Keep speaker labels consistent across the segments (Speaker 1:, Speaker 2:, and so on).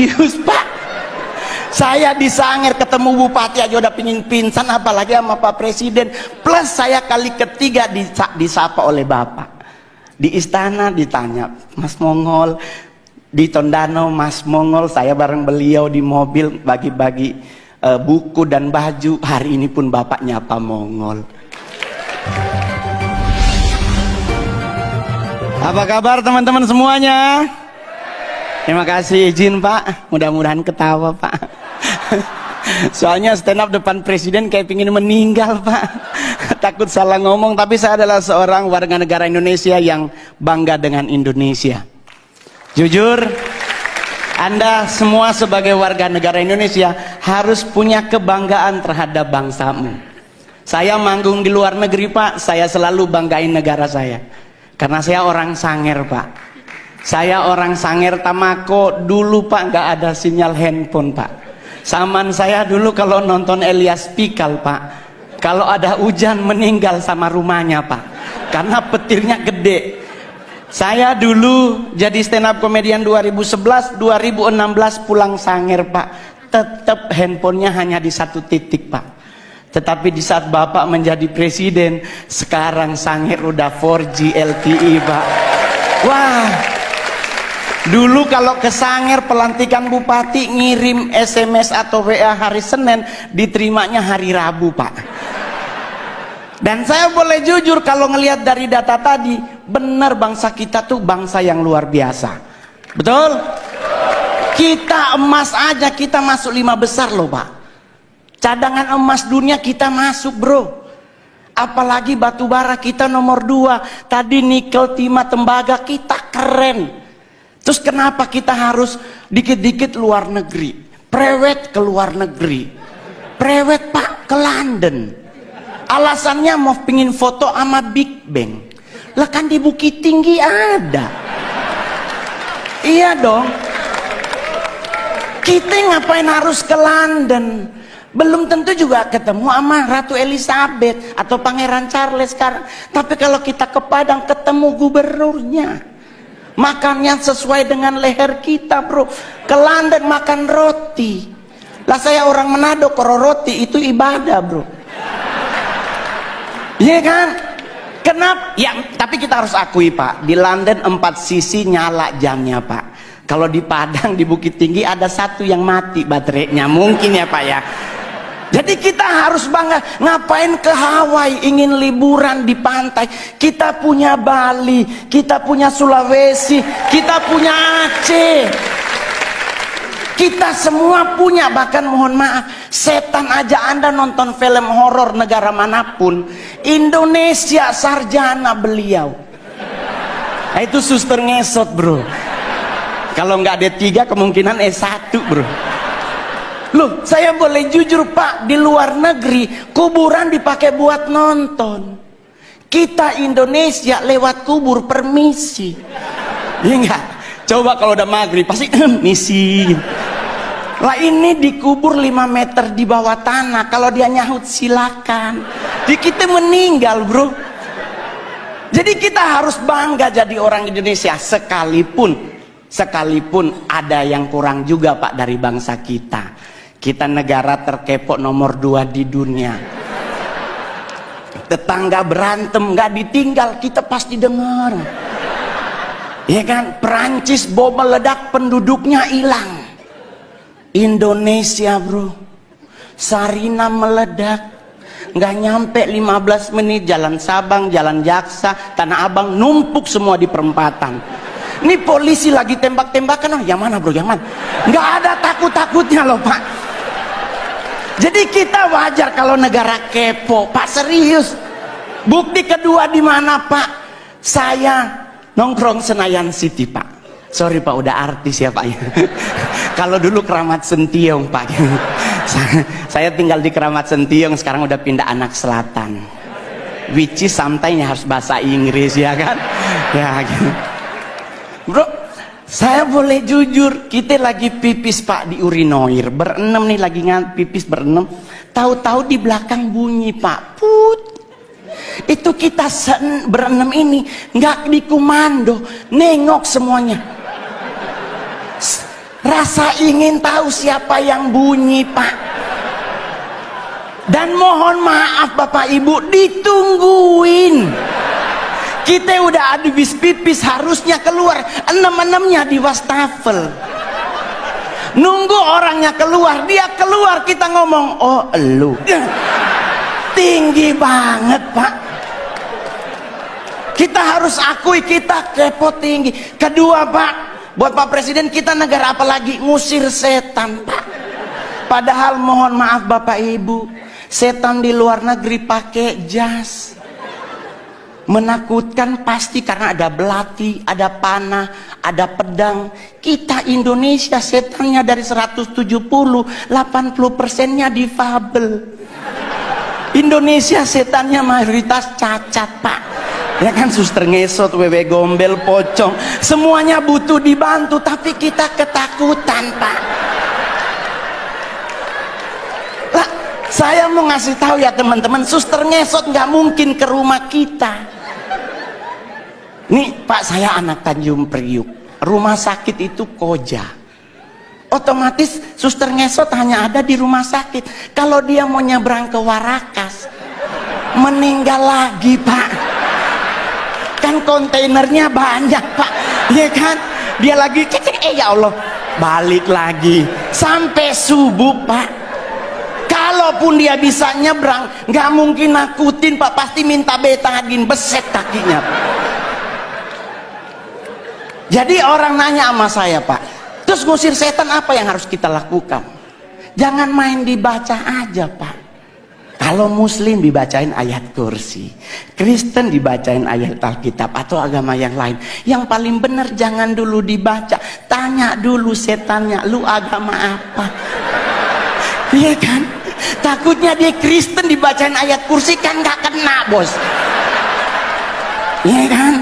Speaker 1: serius Pak. Saya disanger ketemu bupati aja udah pingin pingsan, apalagi sama Pak Presiden. Plus saya kali ketiga disapa oleh Bapak. Di istana ditanya, Mas Mongol. Di Tondano, Mas Mongol, saya bareng beliau di mobil bagi-bagi buku dan baju. Hari ini pun Bapak nyapa Mongol. Apa kabar teman-teman semuanya? Terima kasih, izin Pak. Mudah-mudahan ketawa Pak. Soalnya stand up depan presiden kayak pingin meninggal Pak. Takut salah ngomong, tapi saya adalah seorang warga negara Indonesia yang bangga dengan Indonesia. Jujur, Anda semua sebagai warga negara Indonesia harus punya kebanggaan terhadap bangsamu. Saya manggung di luar negeri Pak, saya selalu banggain negara saya. Karena saya orang Sanger Pak. Saya orang Sanger Tamako. Dulu Pak nggak ada sinyal handphone Pak. Saman saya dulu kalau nonton Elias Pikal Pak, kalau ada hujan meninggal sama rumahnya Pak, karena petirnya gede. Saya dulu jadi stand up komedian 2011, 2016 pulang Sanger Pak, tetap handphonenya hanya di satu titik Pak. Tetapi di saat Bapak menjadi presiden, sekarang Sanger udah 4G LTE Pak. Wah, dulu kalau ke Sanger pelantikan bupati ngirim SMS atau WA hari Senin, diterimanya hari Rabu Pak. Dan saya boleh jujur kalau ngelihat dari data tadi, benar bangsa kita tuh bangsa yang luar biasa. Betul? Kita emas aja kita masuk 5 besar loh Pak. Cadangan emas dunia kita masuk bro. Apalagi batu bara kita nomor 2. Tadi nikel, timah, tembaga kita keren. Terus kenapa kita harus dikit-dikit luar negeri? Prewed ke luar negeri. Prewed Pak ke London. Alasannya mau pingin foto sama Big Bang. Lah kan di Bukit Tinggi ada. Iya dong. Kita ngapain harus ke London? Belum tentu juga ketemu sama Ratu Elizabeth atau Pangeran Charles sekarang. Tapi kalau kita ke Padang ketemu gubernurnya. Makannya sesuai dengan leher kita bro. Ke London makan roti. Lah saya orang Manado, kalau roti itu ibadah bro. Iya kan? Kenapa? Ya tapi kita harus akui Pak, di London 4 sisi nyala jamnya Pak. Kalau di Padang, di Bukit Tinggi ada satu yang mati baterainya. Mungkin ya Pak ya. Jadi kita harus bangga. Ngapain ke Hawaii ingin liburan di pantai? Kita punya Bali, kita punya Sulawesi, kita punya Aceh. Kita semua punya. Bahkan mohon maaf, setan aja Anda nonton film horor negara manapun, Indonesia sarjana beliau. Nah, itu suster ngesot bro. Kalau nggak D3 kemungkinan S1 bro. Loh, saya boleh jujur Pak, di luar negeri kuburan dipakai buat nonton. Kita Indonesia lewat kubur permisi. Iya enggak? Coba kalau udah maghrib pasti misi. Lah ini dikubur 5 meter di bawah tanah. Kalau dia nyahut silakan. Jadi kita meninggal bro. Jadi kita harus bangga jadi orang Indonesia. Sekalipun ada yang kurang juga Pak dari bangsa kita. Kita negara terkepok nomor 2 di dunia. Tetangga berantem nggak ditinggal, kita pasti dengar. Ya kan? Perancis bom meledak, penduduknya hilang. Indonesia bro, Sarina meledak, nggak nyampe 15 menit jalan Sabang, jalan Jaksa, Tanah Abang numpuk semua di perempatan. Ini polisi lagi tembak-tembakan, yang mana bro, yang mana? Nggak ada takut-takutnya loh Pak. Jadi kita wajar kalau negara kepo, Pak, serius. Bukti kedua di mana Pak? Saya nongkrong Senayan City Pak. Sorry Pak, udah artis ya Pak. Kalau dulu Keramat Sentiong Pak. Saya tinggal di Keramat Sentiong, sekarang udah pindah Anak Selatan. Which is sometimes harus bahasa Inggris ya kan? Ya gitu. Bro, saya boleh jujur, kita lagi pipis Pak di urinoir, berenam nih lagi pipis berenam, tahu-tahu di belakang bunyi Pak, put. Itu kita berenam ini nggak dikomando, nengok semuanya. Rasa ingin tahu siapa yang bunyi, Pak. Dan mohon maaf Bapak Ibu, ditungguin. Kita udah habis pipis, harusnya keluar, enem-enemnya di wastafel. Nunggu orangnya keluar, dia keluar, kita ngomong, oh elu. Tinggi banget, Pak. Kita harus akui kita kepo tinggi. Kedua, Pak, buat Pak Presiden, kita negara apa lagi? Ngusir setan, Pak. Padahal mohon maaf Bapak Ibu, setan di luar negeri pakai jas. Menakutkan pasti karena ada belati, ada panah, ada pedang. Kita Indonesia setannya dari 170, 80%-nya difabel. Indonesia setannya mayoritas cacat, Pak. Ya kan, suster ngesot, wewe gombel, pocong, semuanya butuh dibantu, tapi kita ketakutan, Pak. Lah, saya mau ngasih tahu ya teman-teman, suster ngesot nggak mungkin ke rumah kita. Nih Pak, saya anak Tanjung Priuk, rumah sakit itu Koja. Otomatis suster ngesot hanya ada di rumah sakit. Kalau dia mau nyebrang ke Warakas, meninggal lagi, Pak. Kan kontainernya banyak, Pak. Ya kan? Dia lagi cek, ya Allah, balik lagi sampai subuh, Pak. Kalaupun dia bisa nyebrang, nggak mungkin nakutin, Pak. Pasti minta betadin, beset kakinya, Pak. Jadi orang nanya sama saya, Pak, terus ngusir setan apa yang harus kita lakukan? Jangan main dibaca aja, Pak. Kalau Muslim dibacain ayat kursi, Kristen dibacain ayat Alkitab atau agama yang lain. Yang paling benar jangan dulu dibaca, tanya dulu setannya, lu agama apa? Iya kan? Takutnya dia Kristen dibacain ayat kursi kan gak kena, bos. Iya kan?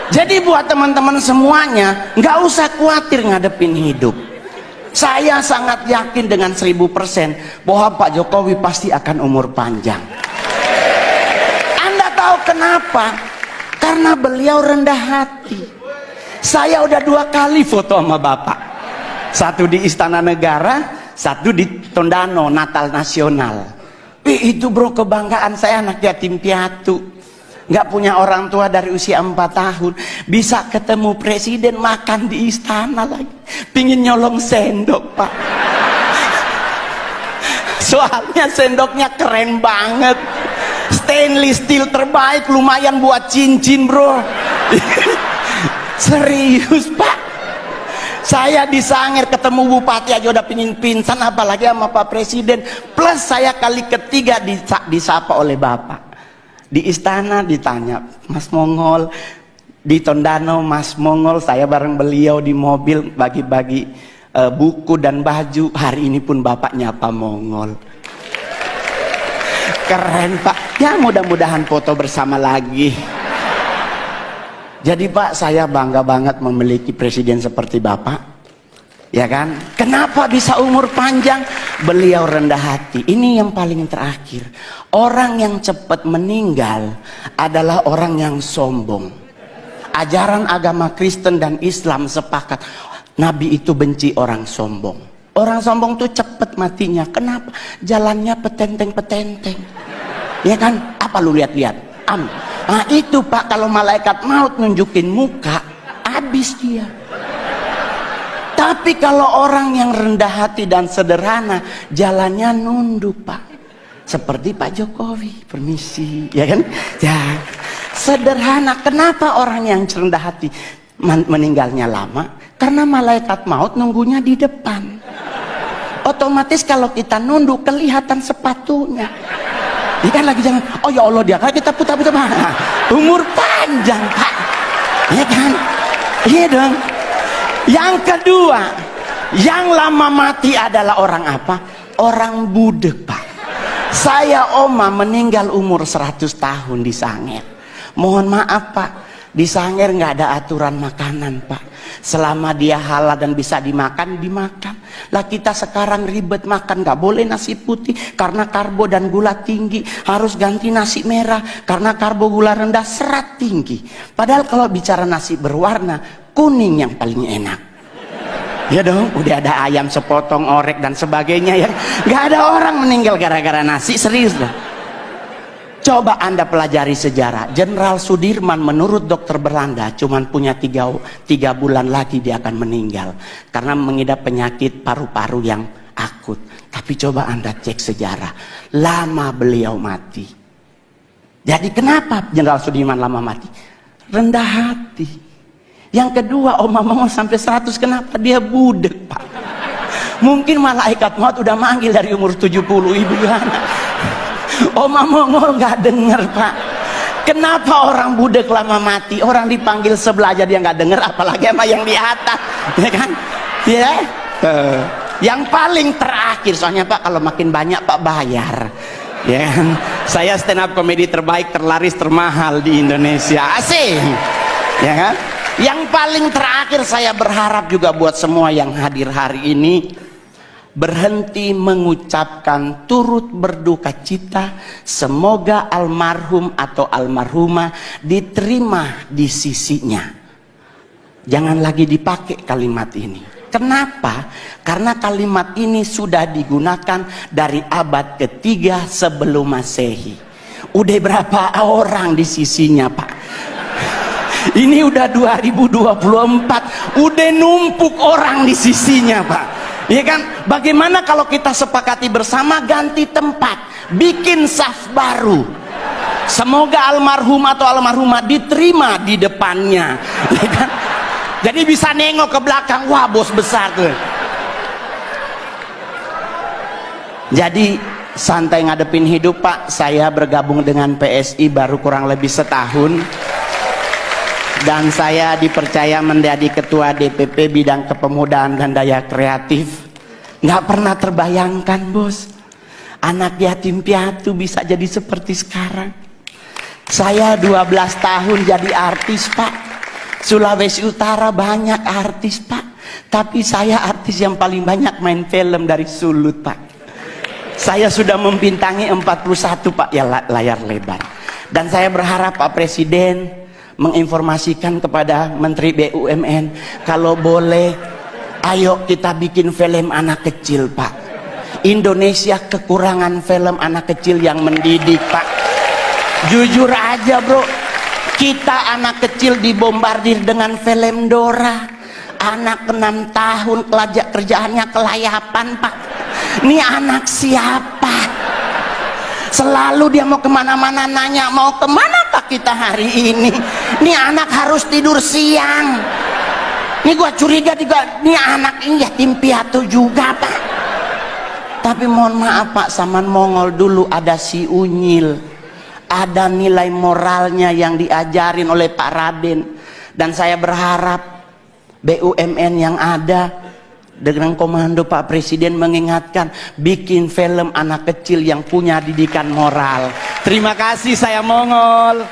Speaker 1: Jadi buat teman-teman semuanya, nggak usah khawatir ngadepin hidup. Saya sangat yakin dengan 1000% bahwa Pak Jokowi pasti akan umur panjang. Anda tahu kenapa? Karena beliau rendah hati. Saya udah 2 kali foto sama Bapak. Satu di Istana Negara, satu di Tondano, Natal Nasional. Itu bro, kebanggaan saya, anak yatim piatu. Nggak punya orang tua dari usia 4 tahun, bisa ketemu presiden, makan di istana lagi, pingin nyolong sendok, Pak. Soalnya sendoknya keren banget, stainless steel terbaik, lumayan buat cincin, bro. Serius, Pak. Saya di Sangir ketemu bupati aja udah pingin pingsan, apalagi sama Pak Presiden. Plus saya kali ketiga disapa oleh Bapak. Di istana ditanya, Mas Mongol. Di Tondano, Mas Mongol. Saya bareng beliau di mobil bagi-bagi buku dan baju. Hari ini pun Bapak nyapa Mongol. Keren, Pak. Ya mudah-mudahan foto bersama lagi. Jadi Pak, saya bangga banget memiliki presiden seperti Bapak. Ya kan? Kenapa bisa umur panjang? Beliau rendah hati. Ini yang paling terakhir. Orang yang cepat meninggal adalah orang yang sombong. Ajaran agama Kristen dan Islam sepakat, Nabi itu benci orang sombong. Orang sombong tuh cepat matinya. Kenapa? Jalannya petenteng-petenteng. Ya kan? Apa lu lihat-lihat? Nah itu Pak, kalau malaikat maut nunjukin muka, habis dia. Tapi kalau orang yang rendah hati dan sederhana, jalannya nunduk, Pak. Seperti Pak Jokowi, permisi, ya kan? Ya, sederhana. Kenapa orang yang rendah hati meninggalnya lama? Karena malaikat maut nunggunya di depan. Otomatis kalau kita nunduk, kelihatan sepatunya. Dia kan lagi jangan, oh ya Allah, dia kan kita putar-putar. Umur panjang, Pak. Ya kan? Iya dong. Yang kedua, yang lama mati adalah orang apa? Orang budek, Pak. Saya oma meninggal umur 100 tahun di Sangir. Mohon maaf, Pak, di Sangir nggak ada aturan makanan, Pak. Selama dia halal dan bisa dimakan, dimakan. Lah kita sekarang ribet makan, nggak boleh nasi putih karena karbo dan gula tinggi. Harus ganti nasi merah karena karbo gula rendah, serat tinggi. Padahal kalau bicara nasi berwarna, kuning yang paling enak. Ya dong, udah ada ayam sepotong, orek dan sebagainya ya. Gak ada orang meninggal gara-gara nasi, serius loh. Coba Anda pelajari sejarah. Jenderal Sudirman menurut dokter Belanda cuman punya tiga bulan lagi dia akan meninggal. Karena mengidap penyakit paru-paru yang akut. Tapi coba Anda cek sejarah. Lama beliau mati. Jadi kenapa Jenderal Sudirman lama mati? Rendah hati. Yang kedua, Oma Mongol sampai 100, kenapa dia budek, Pak? Mungkin malaikat maut udah manggil dari umur 70, Ibu Yohana. Oma Mongol nggak denger, Pak. Kenapa orang budek lama mati? Orang dipanggil sebelah aja dia nggak denger, apalagi sama yang di atas, ya kan? Ya. Yang paling terakhir, soalnya Pak kalau makin banyak Pak bayar. Ya kan? Saya stand up komedi terbaik, terlaris, termahal di Indonesia. Asik. Ya kan? Yang paling terakhir saya berharap juga buat semua yang hadir hari ini berhenti mengucapkan turut berduka cita. Semoga almarhum atau almarhumah diterima di sisinya. Jangan lagi dipakai kalimat ini. Kenapa? Karena kalimat ini sudah digunakan dari abad ketiga sebelum Masehi. Udah berapa orang di sisinya, Pak? Ini udah 2024, udah numpuk orang di sisinya, Pak. Ya kan? Bagaimana kalau kita sepakati bersama ganti tempat, bikin saf baru. Semoga almarhum atau almarhumah diterima di depannya. Ya kan? Jadi bisa nengok ke belakang, wah bos besar tuh. Jadi santai ngadepin hidup, Pak. Saya bergabung dengan PSI baru kurang lebih setahun. Dan saya dipercaya menjadi ketua DPP bidang kepemudaan dan daya kreatif. Nggak pernah terbayangkan, bos, anak yatim piatu bisa jadi seperti sekarang. Saya 12 tahun jadi artis, Pak. Sulawesi Utara banyak artis, Pak. Tapi saya artis yang paling banyak main film dari Sulut, Pak. Saya sudah membintangi 41, Pak, ya layar lebar. Dan saya berharap Pak Presiden menginformasikan kepada Menteri BUMN, kalau boleh ayo kita bikin film anak kecil, Pak. Indonesia kekurangan film anak kecil yang mendidik, Pak. Jujur aja, bro, kita anak kecil dibombardir dengan film Dora. Anak 6 tahun kerjaannya kelayapan, Pak. Ini anak siapa? Selalu dia mau kemana-mana nanya, mau kemana Pak kita hari ini? Ini anak harus tidur siang. Ini gua curiga juga, ini anak ini yatim piatu juga, Pak. Tapi mohon maaf, Pak, zaman Mongol dulu ada si Unyil. Ada nilai moralnya yang diajarin oleh Pak Raden. Dan saya berharap BUMN yang ada dengan komando Pak Presiden mengingatkan, bikin film anak kecil yang punya didikan moral. Terima kasih, saya Mongol.